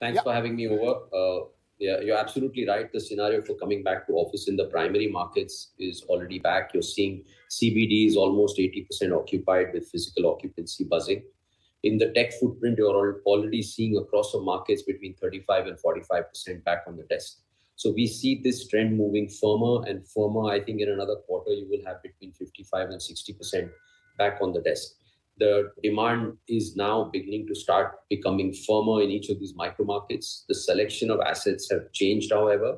Thanks for having me over. Yeah, you're absolutely right. The scenario for coming back to office in the primary markets is already back. You're seeing CBD is almost 80% occupied with physical occupancy buzzing. In the tech footprint, you're already seeing across the markets between 35 and 45% back on the desk. So we see this trend moving firmer and firmer. I think in another quarter, you will have between 55 and 60% back on the desk. The demand is now beginning to start becoming firmer in each of these micro markets. The selection of assets have changed, however.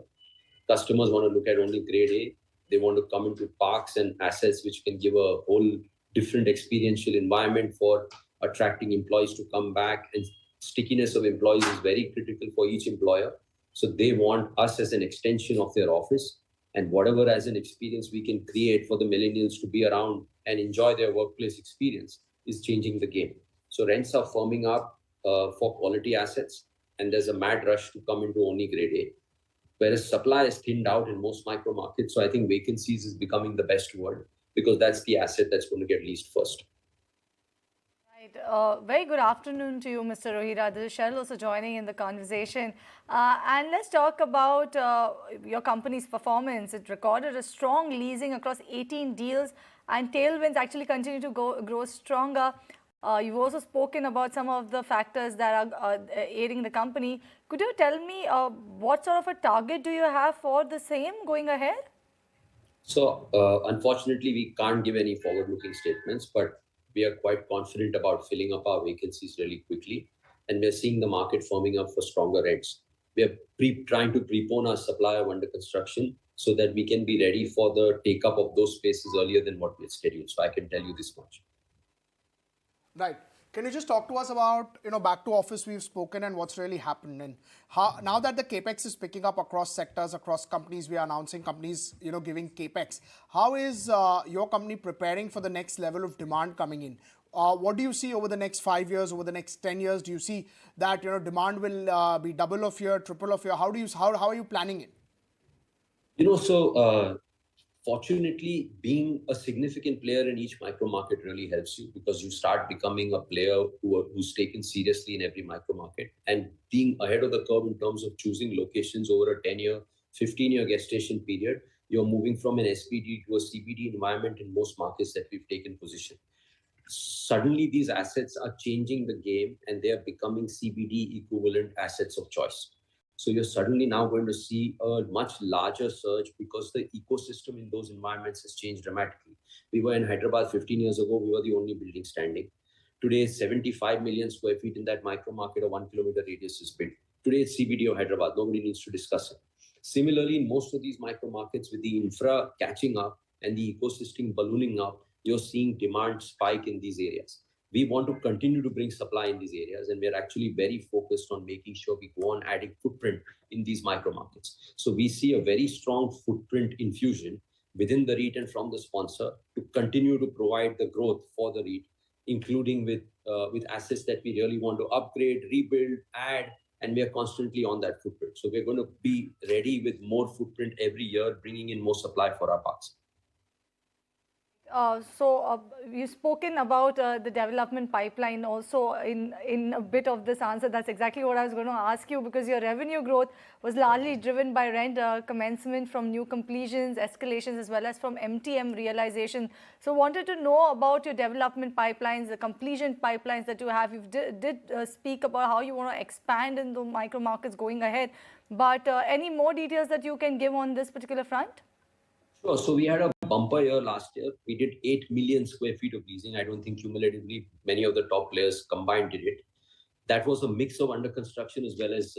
Customers want to look at only grade A. They want to come into parks and assets which can give a whole different experiential environment for attracting employees to come back. And stickiness of employees is very critical for each employer. So they want us as an extension of their office, and whatever as an experience we can create for the millennials to be around and enjoy their workplace experience is changing the game. So rents are firming up for quality assets, and there's a mad rush to come into only grade A. Whereas supply is thinned out in most micro markets. So I think vacancies is becoming the best word because that's the asset that's going to get leased first. Very good afternoon to you, Mr. Rohira. This is Cheryl also joining in the conversation. And let's talk about your company's performance. It recorded a strong leasing across 18 deals, and tailwinds actually continue to grow stronger. You've also spoken about some of the factors that are aiding the company. Could you tell me what sort of a target do you have for the same going ahead? So unfortunately, we can't give any forward-looking statements, but we are quite confident about filling up our vacancies really quickly. And we're seeing the market firming up for stronger rents. We are trying to prepone our supply of under construction so that we can be ready for the take-up of those spaces earlier than what we had scheduled. So I can tell you this much. Right. Can you just talk to us about, back to office we've spoken and what's really happened, and how now that the capex is picking up across sectors, across companies, we are announcing companies, giving capex. How is your company preparing for the next level of demand coming in? What do you see over the next 5 years, over the next 10 years? Do you see that demand will be double of year, triple of year? How are you planning it? Fortunately, being a significant player in each micro market really helps you because you start becoming a player who's taken seriously in every micro market, and being ahead of the curve in terms of choosing locations over a 10-year, 15-year gestation period. You're moving from an SPD to a CBD environment in most markets that we've taken position. Suddenly, these assets are changing the game and they are becoming CBD equivalent assets of choice. So you're suddenly now going to see a much larger surge because the ecosystem in those environments has changed dramatically. We were in Hyderabad 15 years ago. We were the only building standing. Today, 75 million square feet in that micro market, a 1 kilometer radius is built. Today, it's CBD of Hyderabad. Nobody needs to discuss it. Similarly, in most of these micro markets, with the infra catching up and the ecosystem ballooning up, you're seeing demand spike in these areas. We want to continue to bring supply in these areas, and we're actually very focused on making sure we go on adding footprint in these micro markets. So we see a very strong footprint infusion within the REIT and from the sponsor to continue to provide the growth for the REIT, including with assets that we really want to upgrade, rebuild, add, and we are constantly on that footprint. So we're going to be ready with more footprint every year, bringing in more supply for our parks. You've spoken about the development pipeline also in a bit of this answer. That's exactly what I was going to ask you, because your revenue growth was largely driven by rent commencement from new completions, escalations, as well as from MTM realization. So wanted to know about your development pipelines, the completion pipelines that you have. You did speak about how you want to expand in the micro markets going ahead, but any more details that you can give on this particular front? Sure. So we had a bumper year last year. We did 8 million square feet of leasing. I don't think cumulatively many of the top players combined did it. That was a mix of under construction as well as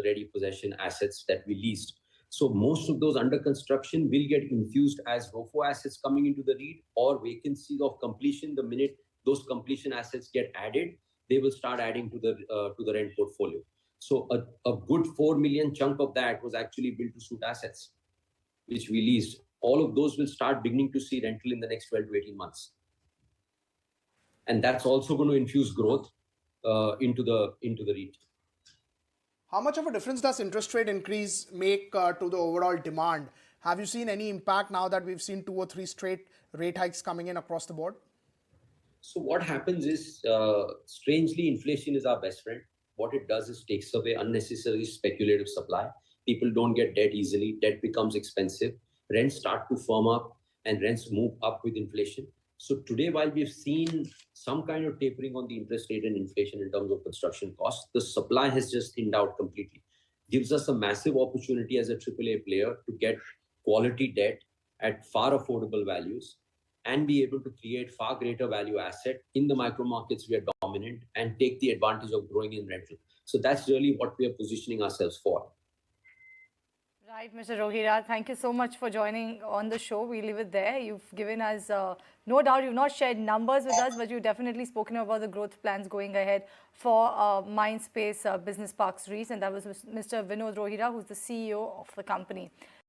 ready possession assets that we leased. So most of those under construction will get infused as ROFO assets coming into the REIT or vacancies of completion. The minute those completion assets get added, they will start adding to the rent portfolio. So a good 4 million chunk of that was actually built to suit assets, which we leased. All of those will start beginning to see rental in the next 12 to 18 months. And that's also going to infuse growth into the REIT. How much of a difference does interest rate increase make to the overall demand? Have you seen any impact now that we've seen 2 or 3 straight rate hikes coming in across the board? So what happens is, strangely, inflation is our best friend. what it does is takes away unnecessary speculative supply. People don't get debt easily. Debt becomes expensive. Rents start to firm up and rents move up with inflation. So today, while we've seen some kind of tapering on the interest rate and inflation in terms of construction costs, the supply has just thinned out completely. Gives us a massive opportunity as a AAA player to get quality debt at far affordable values and be able to create far greater value asset in the micro markets we are dominant and take the advantage of growing in rental. So that's really what we are positioning ourselves for. Right, Mr. Rohira, thank you so much for joining on the show. We leave it there. You've given us, no doubt, you've not shared numbers with us, but you've definitely spoken about the growth plans going ahead for Mindspace Business Parks REIT. And that was Mr. Vinod Rohira, who's the CEO of the company.